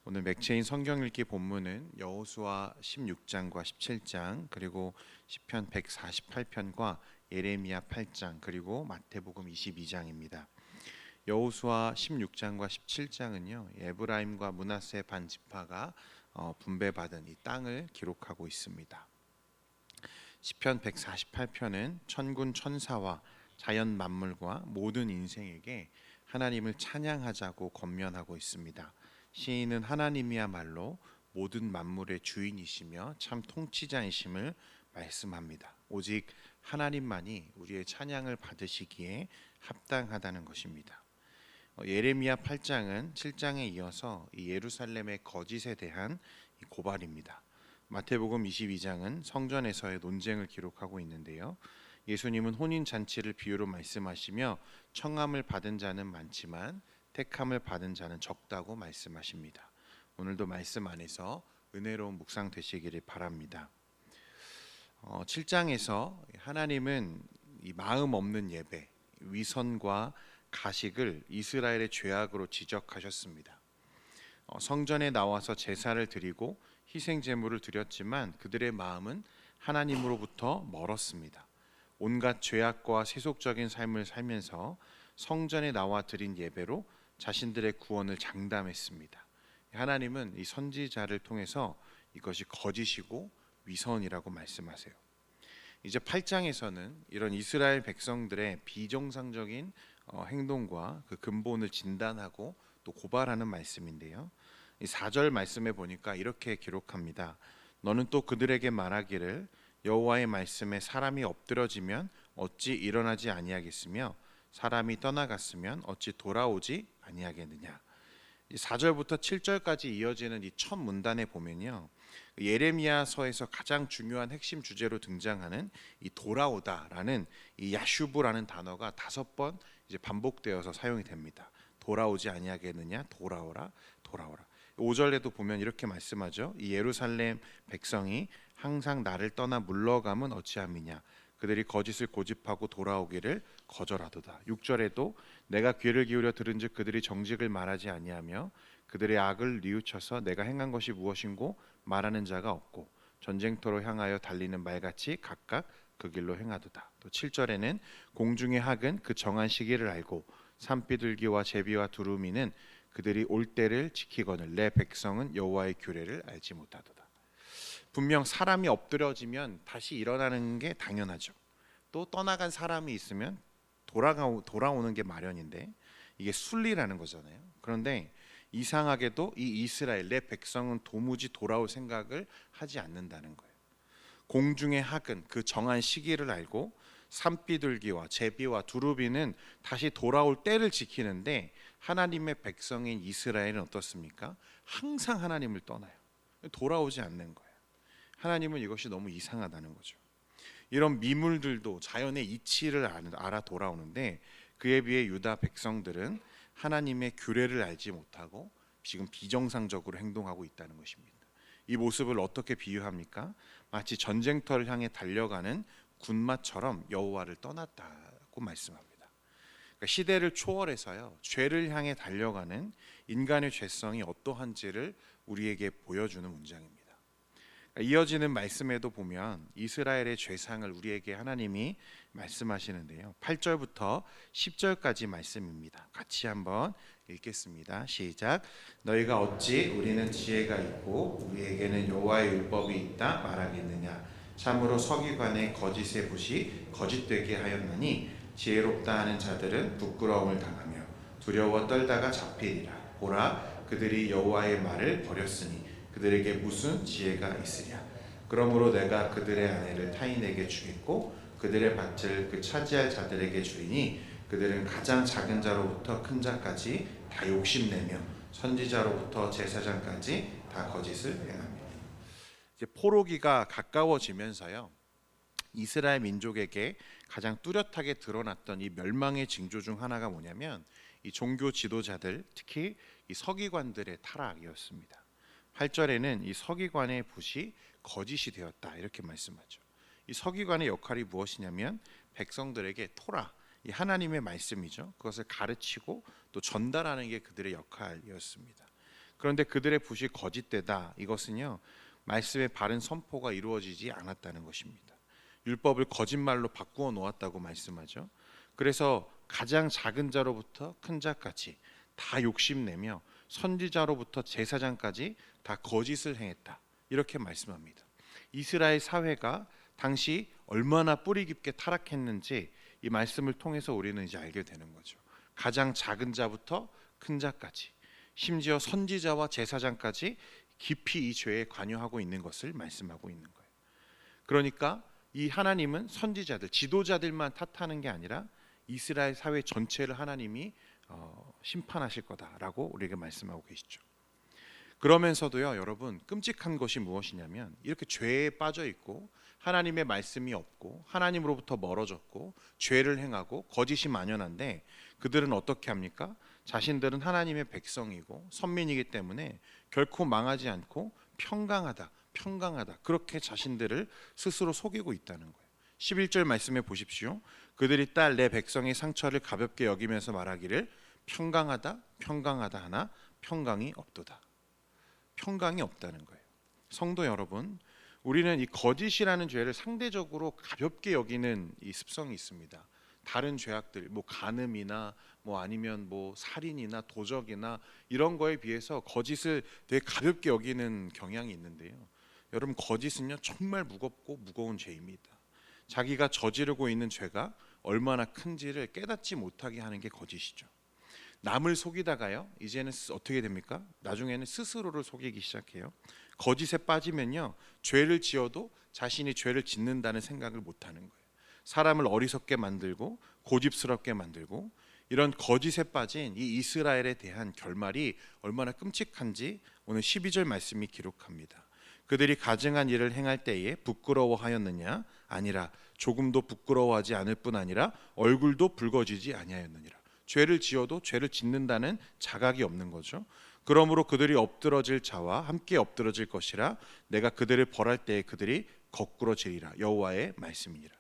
오늘 맥체인 성경 읽기 본문은 여호수아 16장과 17장 그리고 시편 148편과 예레미야 8장 그리고 마태복음 22장입니다. 여호수아 16장과 17장은요. 에브라임과 므낫세 반 지파가 분배받은 이 땅을 기록하고 있습니다. 시편 148편은 천군 천사와 자연 만물과 모든 인생에게 하나님을 찬양하자고 권면하고 있습니다. 시인은 하나님이야말로 모든 만물의 주인이시며 참 통치자이심을 말씀합니다. 오직 하나님만이 우리의 찬양을 받으시기에 합당하다는 것입니다. 예레미야 8장은 7장에 이어서 이 예루살렘의 거짓에 대한 고발입니다. 마태복음 22장은 성전에서의 논쟁을 기록하고 있는데요. 예수님은 혼인 잔치를 비유로 말씀하시며 청함을 받은 자는 많지만 택함을 받은 자는 적다고 말씀하십니다. 오늘도 말씀 안에서 은혜로운 묵상 되시기를 바랍니다. 7장에서 하나님은 이 마음 없는 예배, 위선과 가식을 이스라엘의 죄악으로 지적하셨습니다. 성전에 나와서 제사를 드리고 희생 제물을 드렸지만 그들의 마음은 하나님으로부터 멀었습니다. 온갖 죄악과 세속적인 삶을 살면서 성전에 나와 드린 예배로 자신들의 구원을 장담했습니다. 하나님은 이 선지자를 통해서 이것이 거짓이고 위선이라고 말씀하세요. 이제 8장에서는 이런 이스라엘 백성들의 비정상적인 행동과 그 근본을 진단하고 또 고발하는 말씀인데요. 이 4절 말씀에 보니까 이렇게 기록합니다. 너는 또 그들에게 말하기를 여호와의 말씀에 사람이 엎드러지면 어찌 일어나지 아니하겠으며 사람이 떠나갔으면 어찌 돌아오지 아니하겠느냐. 4절부터 7절까지 이어지는 이 첫 문단에 보면요. 예레미야서에서 가장 중요한 핵심 주제로 등장하는 이 돌아오다라는 이 야슈브라는 단어가 5번 이제 반복되어서 사용이 됩니다. 돌아오지 아니하겠느냐, 돌아오라, 돌아오라. 5절에도 보면 이렇게 말씀하죠. 이 예루살렘 백성이 항상 나를 떠나 물러가면 어찌함이냐. 그들이 거짓을 고집하고 돌아오기를 거절하도다. 6절에도 내가 귀를 기울여 들은즉 그들이 정직을 말하지 아니하며 그들의 악을 뉘우쳐서 내가 행한 것이 무엇인고 말하는 자가 없고 전쟁터로 향하여 달리는 말같이 각각 그 길로 행하도다. 또 7절에는 공중의 학은 그 정한 시기를 알고 산비둘기와 제비와 두루미는 그들이 올 때를 지키거늘 내 백성은 여호와의 규례를 알지 못하도다. 분명 사람이 엎드려지면 다시 일어나는 게 당연하죠. 또 떠나간 사람이 있으면 돌아오는 게 마련인데 이게 순리라는 거잖아요. 그런데 이상하게도 이 이스라엘 내 백성은 도무지 돌아올 생각을 하지 않는다는 거예요. 공중의 학은 그 정한 시기를 알고 산비둘기와 제비와 두루비는 다시 돌아올 때를 지키는데 하나님의 백성인 이스라엘은 어떻습니까? 항상 하나님을 떠나요. 돌아오지 않는 거예요. 하나님은 이것이 너무 이상하다는 거죠. 이런 미물들도 자연의 이치를 알아 돌아오는데 그에 비해 유다 백성들은 하나님의 규례를 알지 못하고 지금 비정상적으로 행동하고 있다는 것입니다. 이 모습을 어떻게 비유합니까? 마치 전쟁터를 향해 달려가는 군마처럼 여호와를 떠났다고 말씀합니다. 그러니까 시대를 초월해서요, 죄를 향해 달려가는 인간의 죄성이 어떠한지를 우리에게 보여주는 문장입니다. 이어지는 말씀에도 보면 이스라엘의 죄상을 우리에게 하나님이 말씀하시는데요. 8절부터 10절까지 말씀입니다. 같이 한번 읽겠습니다. 시작. 너희가 어찌 우리는 지혜가 있고 우리에게는 여호와의 율법이 있다 말하겠느냐. 참으로 서기관의 거짓의 붓이 거짓되게 하였나니 지혜롭다 하는 자들은 부끄러움을 당하며 두려워 떨다가 잡히리라. 보라, 그들이 여호와의 말을 버렸으니 그들에게 무슨 지혜가 있으랴. 그러므로 내가 그들의 아내를 타인에게 주겠고 그들의 밭을 그 차지할 자들에게 주리니 그들은 가장 작은 자로부터 큰 자까지 다 욕심내며 선지자로부터 제사장까지 다 거짓을 행합니다. 이제 포로기가 가까워지면서요, 이스라엘 민족에게 가장 뚜렷하게 드러났던 이 멸망의 징조 중 하나가 뭐냐면 이 종교 지도자들, 특히 이 서기관들의 타락이었습니다. 8절에는 이 서기관의 붓이 거짓이 되었다 이렇게 말씀하죠. 이 서기관의 역할이 무엇이냐면 백성들에게 토라, 이 하나님의 말씀이죠. 그것을 가르치고 또 전달하는 게 그들의 역할이었습니다. 그런데 그들의 붓이 거짓되다. 이것은요, 말씀의 바른 선포가 이루어지지 않았다는 것입니다. 율법을 거짓말로 바꾸어 놓았다고 말씀하죠. 그래서 가장 작은 자로부터 큰 자까지 다 욕심내며 선지자로부터 제사장까지 다 거짓을 행했다. 이렇게 말씀합니다. 이스라엘 사회가 당시 얼마나 뿌리 깊게 타락했는지 이 말씀을 통해서 우리는 이제 알게 되는 거죠. 가장 작은 자부터 큰 자까지, 심지어 선지자와 제사장까지 깊이 이 죄에 관여하고 있는 것을 말씀하고 있는 거예요. 그러니까 이 하나님은 선지자들, 지도자들만 탓하는 게 아니라 이스라엘 사회 전체를 하나님이 심판하실 거다라고 우리에게 말씀하고 계시죠. 그러면서도요, 여러분, 끔찍한 것이 무엇이냐면 이렇게 죄에 빠져 있고 하나님의 말씀이 없고 하나님으로부터 멀어졌고 죄를 행하고 거짓이 만연한데 그들은 어떻게 합니까? 자신들은 하나님의 백성이고 선민이기 때문에 결코 망하지 않고 평강하다 그렇게 자신들을 스스로 속이고 있다는 거예요. 11절 말씀해 보십시오. 그들이 딸 내 백성의 상처를 가볍게 여기면서 말하기를 평강하다 하나 평강이 없도다. 평강이 없다는 거예요. 성도 여러분, 우리는 이 거짓이라는 죄를 상대적으로 가볍게 여기는 이 습성이 있습니다. 다른 죄악들, 간음이나 아니면 살인이나 도적이나 이런 거에 비해서 거짓을 되게 가볍게 여기는 경향이 있는데요. 여러분, 거짓은요 정말 무겁고 무거운 죄입니다. 자기가 저지르고 있는 죄가 얼마나 큰지를 깨닫지 못하게 하는 게 거짓이죠. 남을 속이다가요, 이제는 어떻게 됩니까? 나중에는 스스로를 속이기 시작해요. 거짓에 빠지면요, 죄를 지어도 자신이 죄를 짓는다는 생각을 못하는 거예요. 사람을 어리석게 만들고 고집스럽게 만들고, 이런 거짓에 빠진 이 이스라엘에 대한 결말이 얼마나 끔찍한지 오늘 12절 말씀이 기록합니다. 그들이 가증한 일을 행할 때에 부끄러워하였느냐? 아니라 조금도 부끄러워하지 않을 뿐 아니라 얼굴도 붉어지지 아니하였느니라. 죄를 지어도 죄를 짓는다는 자각이 없는 거죠. 그러므로 그들이 엎드러질 자와 함께 엎드러질 것이라. 내가 그들을 벌할 때에 그들이 거꾸러지리라. 여호와의 말씀이니라.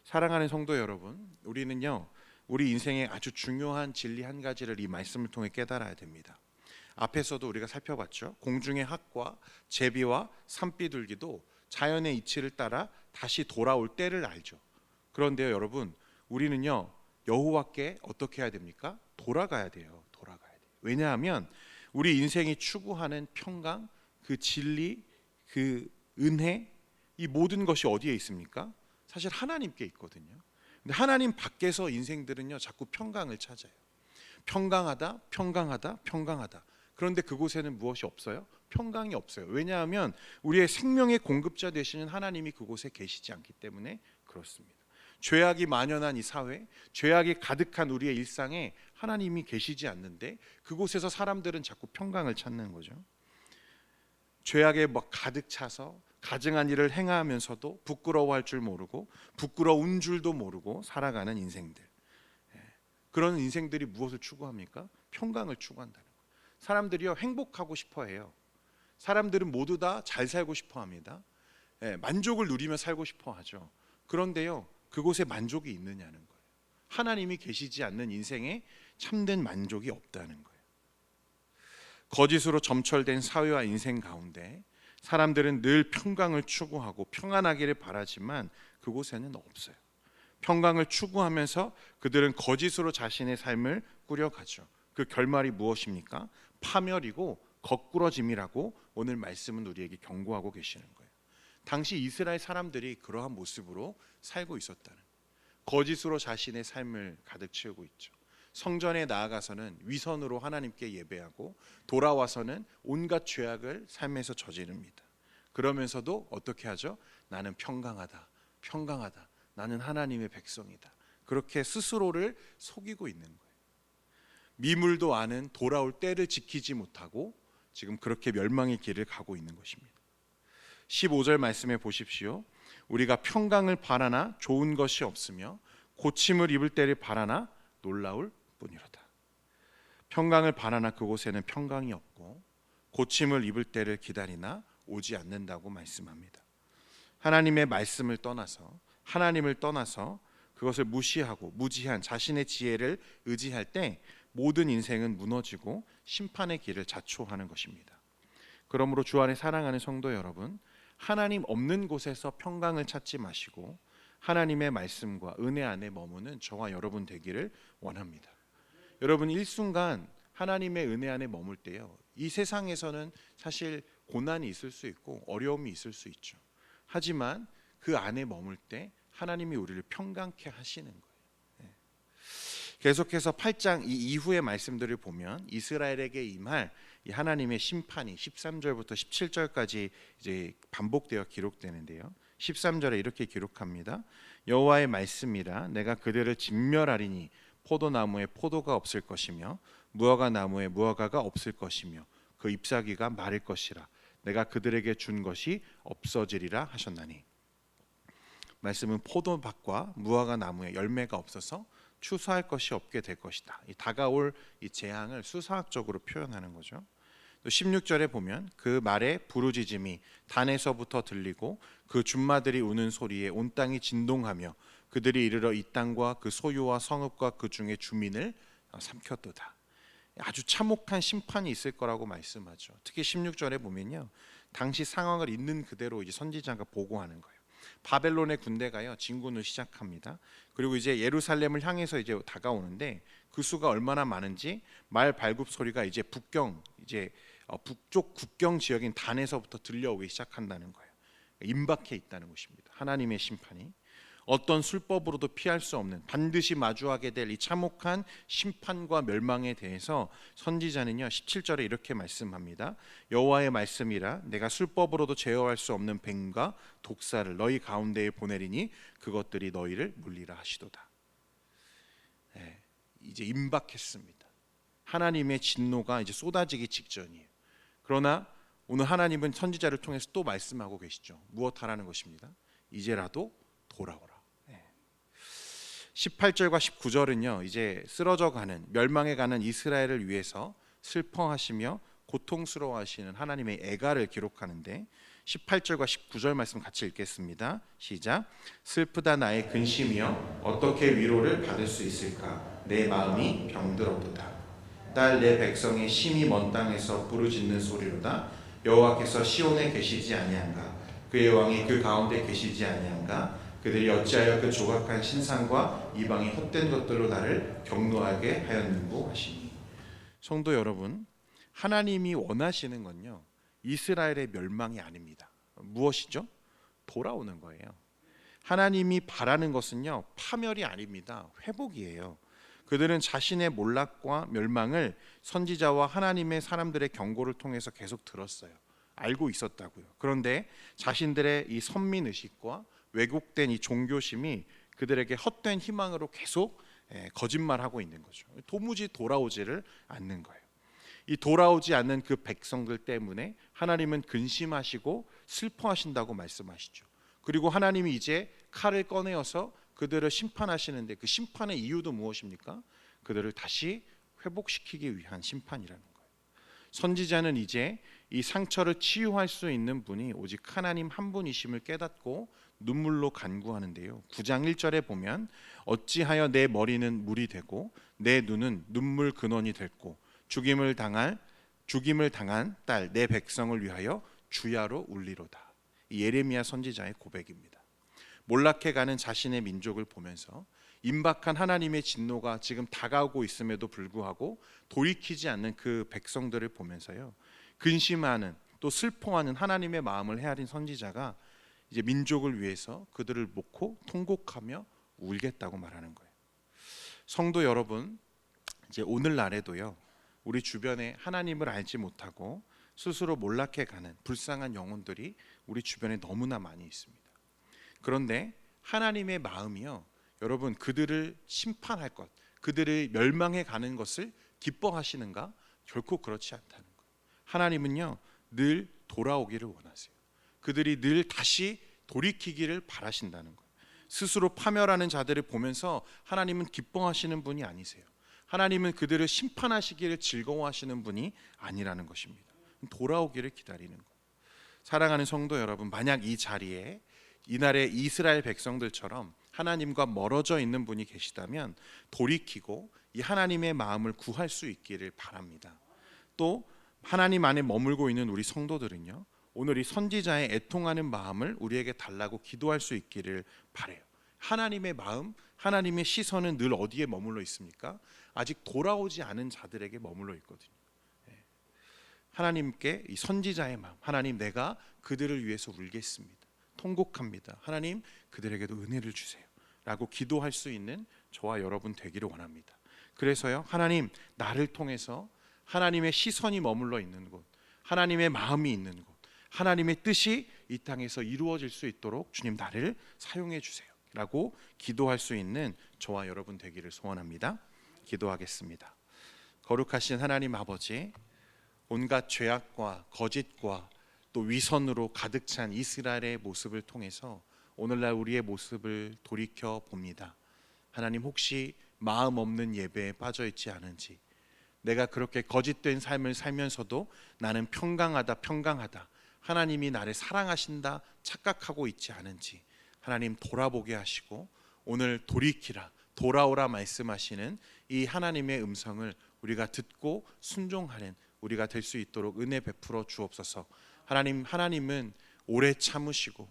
사랑하는 성도 여러분, 우리는요, 우리 인생의 아주 중요한 진리 한 가지를 이 말씀을 통해 깨달아야 됩니다. 앞에서도 우리가 살펴봤죠. 공중의 학과 제비와 산비둘기도 자연의 이치를 따라 다시 돌아올 때를 알죠. 그런데요, 여러분, 우리는요, 여호와께 어떻게 해야 됩니까? 돌아가야 돼요. 왜냐하면 우리 인생이 추구하는 평강, 그 진리, 그 은혜, 이 모든 것이 어디에 있습니까? 사실 하나님께 있거든요. 근데 하나님 밖에서 인생들은요, 자꾸 평강을 찾아요. 평강하다. 그런데 그곳에는 무엇이 없어요? 평강이 없어요. 왜냐하면 우리의 생명의 공급자 되시는 하나님이 그곳에 계시지 않기 때문에 그렇습니다. 죄악이 만연한 이 사회, 죄악이 가득한 우리의 일상에 하나님이 계시지 않는데 그곳에서 사람들은 자꾸 평강을 찾는 거죠. 죄악에 가득 차서 가증한 일을 행하면서도 부끄러워할 줄 모르고 부끄러운 줄도 모르고 살아가는 인생들. 그런 인생들이 무엇을 추구합니까? 평강을 추구한다는 거예요. 사람들이요, 행복하고 싶어해요. 사람들은 모두 다 잘 살고 싶어합니다. 만족을 누리며 살고 싶어하죠. 그런데요, 그곳에 만족이 있느냐는 거예요. 하나님이 계시지 않는 인생에 참된 만족이 없다는 거예요. 거짓으로 점철된 사회와 인생 가운데 사람들은 늘 평강을 추구하고 평안하기를 바라지만 그곳에는 없어요. 평강을 추구하면서 그들은 거짓으로 자신의 삶을 꾸려가죠. 그 결말이 무엇입니까? 파멸이고 거꾸러짐이라고 오늘 말씀은 우리에게 경고하고 계시는 거예요. 당시 이스라엘 사람들이 그러한 모습으로 살고 있었다는, 거짓으로 자신의 삶을 가득 채우고 있죠. 성전에 나아가서는 위선으로 하나님께 예배하고 돌아와서는 온갖 죄악을 삶에서 저지릅니다. 그러면서도 어떻게 하죠? 나는 평강하다. 나는 하나님의 백성이다. 그렇게 스스로를 속이고 있는 거예요. 미물도 아는 돌아올 때를 지키지 못하고 지금 그렇게 멸망의 길을 가고 있는 것입니다. 15절 말씀해 보십시오. 우리가 평강을 바라나 좋은 것이 없으며 고침을 입을 때를 바라나 놀라울 뿐이로다. 평강을 바라나 그곳에는 평강이 없고 고침을 입을 때를 기다리나 오지 않는다고 말씀합니다. 하나님의 말씀을 떠나서, 하나님을 떠나서 그것을 무시하고 무지한 자신의 지혜를 의지할 때 모든 인생은 무너지고 심판의 길을 자초하는 것입니다. 그러므로 주 안에 사랑하는 성도 여러분, 하나님 없는 곳에서 평강을 찾지 마시고 하나님의 말씀과 은혜 안에 머무는 저와 여러분 되기를 원합니다. 여러분, 일순간 하나님의 은혜 안에 머물 때요, 이 세상에서는 사실 고난이 있을 수 있고 어려움이 있을 수 있죠. 하지만 그 안에 머물 때 하나님이 우리를 평강케 하시는 거예요. 계속해서 8장 이 이후의 말씀들을 보면 이스라엘에게 임할 이 하나님의 심판이 13절부터 17절까지 이제 반복되어 기록되는데요. 13절에 이렇게 기록합니다. 여호와의 말씀이라 내가 그들을 진멸하리니 포도나무에 포도가 없을 것이며 무화과 나무에 무화과가 없을 것이며 그 잎사귀가 마를 것이라 내가 그들에게 준 것이 없어지리라 하셨나니, 말씀은 포도밭과 무화과 나무에 열매가 없어서 추수할 것이 없게 될 것이다. 이 다가올 이 재앙을 수사학적으로 표현하는 거죠. 또 16절에 보면 그 말에 부르짖음이 단에서부터 들리고 그 준마들이 우는 소리에 온 땅이 진동하며 그들이 이르러 이 땅과 그 소유와 성읍과 그 중에 주민을 삼켰도다. 아주 참혹한 심판이 있을 거라고 말씀하죠. 특히 16절에 보면요, 당시 상황을 있는 그대로 이제 선지자가 보고하는 거예요. 바벨론의 군대가요 진군을 시작합니다. 그리고 이제 예루살렘을 향해서 이제 다가오는데 그 수가 얼마나 많은지 말 발굽 소리가 이제 북쪽 국경 지역인 단에서부터 들려오기 시작한다는 거예요. 임박해 있다는 것입니다. 하나님의 심판이 어떤 술법으로도 피할 수 없는 반드시 마주하게 될 이 참혹한 심판과 멸망에 대해서 선지자는요 17절에 이렇게 말씀합니다. 여호와의 말씀이라 내가 술법으로도 제어할 수 없는 뱀과 독사를 너희 가운데에 보내리니 그것들이 너희를 물리라 하시도다. 이제 임박했습니다. 하나님의 진노가 이제 쏟아지기 직전이에요. 그러나 오늘 하나님은 선지자를 통해서 또 말씀하고 계시죠. 무엇하라는 것입니다. 이제라도 돌아오라. 18절과 19절은요 이제 쓰러져가는 멸망해가는 이스라엘을 위해서 슬퍼하시며 고통스러워하시는 하나님의 애가를 기록하는데 18절과 19절 말씀 같이 읽겠습니다. 시작. 슬프다 나의 근심이여 어떻게 위로를 받을 수 있을까. 내 마음이 병들었도다. 딸 내 백성의 심히 먼 땅에서 부르짖는 소리로다. 여호와께서 시온에 계시지 아니한가. 그의 왕이 그 가운데 계시지 아니한가. 그들이 어찌하여 그 조각한 신상과 이방의 헛된 것들로 나를 경노하게 하였는고 하시니. 성도 여러분, 하나님이 원하시는 건요 이스라엘의 멸망이 아닙니다. 무엇이죠? 돌아오는 거예요. 하나님이 바라는 것은요 파멸이 아닙니다. 회복이에요. 그들은 자신의 몰락과 멸망을 선지자와 하나님의 사람들의 경고를 통해서 계속 들었어요. 알고 있었다고요. 그런데 자신들의 이 선민의식과 왜곡된 이 종교심이 그들에게 헛된 희망으로 계속 거짓말하고 있는 거죠. 도무지 돌아오지를 않는 거예요. 이 돌아오지 않는 그 백성들 때문에 하나님은 근심하시고 슬퍼하신다고 말씀하시죠. 그리고 하나님이 이제 칼을 꺼내어서 그들을 심판하시는데 그 심판의 이유도 무엇입니까? 그들을 다시 회복시키기 위한 심판이라는 거예요. 선지자는 이제 이 상처를 치유할 수 있는 분이 오직 하나님 한 분이심을 깨닫고 눈물로 간구하는데요. 9장 1절에 보면 어찌하여 내 머리는 물이 되고 내 눈은 눈물 근원이 됐고 죽임을 당한 딸 내 백성을 위하여 주야로 울리로다. 예레미야 선지자의 고백입니다. 몰락해가는 자신의 민족을 보면서 임박한 하나님의 진노가 지금 다가오고 있음에도 불구하고 돌이키지 않는 그 백성들을 보면서요 근심하는 또 슬퍼하는 하나님의 마음을 헤아린 선지자가 이제 민족을 위해서 그들을 놓고 통곡하며 울겠다고 말하는 거예요. 성도 여러분, 이제 오늘날에도요 우리 주변에 하나님을 알지 못하고 스스로 몰락해가는 불쌍한 영혼들이 우리 주변에 너무나 많이 있습니다. 그런데 하나님의 마음이요 여러분 그들을 심판할 것, 그들을 멸망해 가는 것을 기뻐하시는가? 결코 그렇지 않다는 거예요. 하나님은요 늘 돌아오기를 원하세요. 그들이 늘 다시 돌이키기를 바라신다는 거예요. 스스로 파멸하는 자들을 보면서 하나님은 기뻐하시는 분이 아니세요. 하나님은 그들을 심판하시기를 즐거워하시는 분이 아니라는 것입니다. 돌아오기를 기다리는 거예요. 사랑하는 성도 여러분, 만약 이 자리에 이날의 이스라엘 백성들처럼 하나님과 멀어져 있는 분이 계시다면 돌이키고 이 하나님의 마음을 구할 수 있기를 바랍니다. 또 하나님 안에 머물고 있는 우리 성도들은요, 오늘 이 선지자의 애통하는 마음을 우리에게 달라고 기도할 수 있기를 바라요. 하나님의 마음, 하나님의 시선은 늘 어디에 머물러 있습니까? 아직 돌아오지 않은 자들에게 머물러 있거든요. 하나님께 이 선지자의 마음, 하나님 내가 그들을 위해서 울겠습니다. 통곡합니다. 하나님 그들에게도 은혜를 주세요. 라고 기도할 수 있는 저와 여러분 되기를 원합니다. 그래서요, 하나님 나를 통해서 하나님의 시선이 머물러 있는 곳, 하나님의 마음이 있는 곳, 하나님의 뜻이 이 땅에서 이루어질 수 있도록 주님 나를 사용해 주세요. 라고 기도할 수 있는 저와 여러분 되기를 소원합니다. 기도하겠습니다. 거룩하신 하나님 아버지, 온갖 죄악과 거짓과 또 위선으로 가득 찬 이스라엘의 모습을 통해서 오늘날 우리의 모습을 돌이켜 봅니다. 하나님 혹시 마음 없는 예배에 빠져 있지 않은지, 내가 그렇게 거짓된 삶을 살면서도 나는 평강하다 하나님이 나를 사랑하신다 착각하고 있지 않은지 하나님 돌아보게 하시고 오늘 돌이키라 돌아오라 말씀하시는 이 하나님의 음성을 우리가 듣고 순종하는 우리가 될 수 있도록 은혜 베풀어 주옵소서. 하나님은 오래 참으시고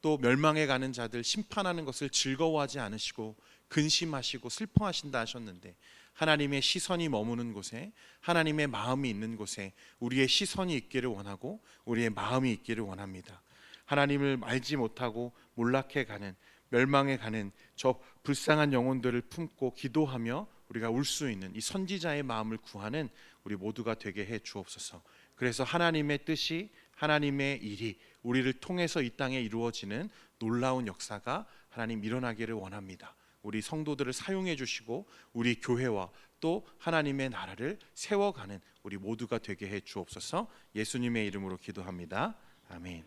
또 멸망해 가는 자들 심판하는 것을 즐거워하지 않으시고 근심하시고 슬퍼하신다 하셨는데, 하나님의 시선이 머무는 곳에, 하나님의 마음이 있는 곳에 우리의 시선이 있기를 원하고 우리의 마음이 있기를 원합니다. 하나님을 알지 못하고 몰락해 가는, 멸망해 가는 저 불쌍한 영혼들을 품고 기도하며 우리가 울 수 있는 이 선지자의 마음을 구하는 우리 모두가 되게 해 주옵소서. 그래서 하나님의 뜻이, 하나님의 일이 우리를 통해서 이 땅에 이루어지는 놀라운 역사가 하나님 일어나기를 원합니다. 우리 성도들을 사용해 주시고 우리 교회와 또 하나님의 나라를 세워가는 우리 모두가 되게 해 주옵소서. 예수님의 이름으로 기도합니다. 아멘.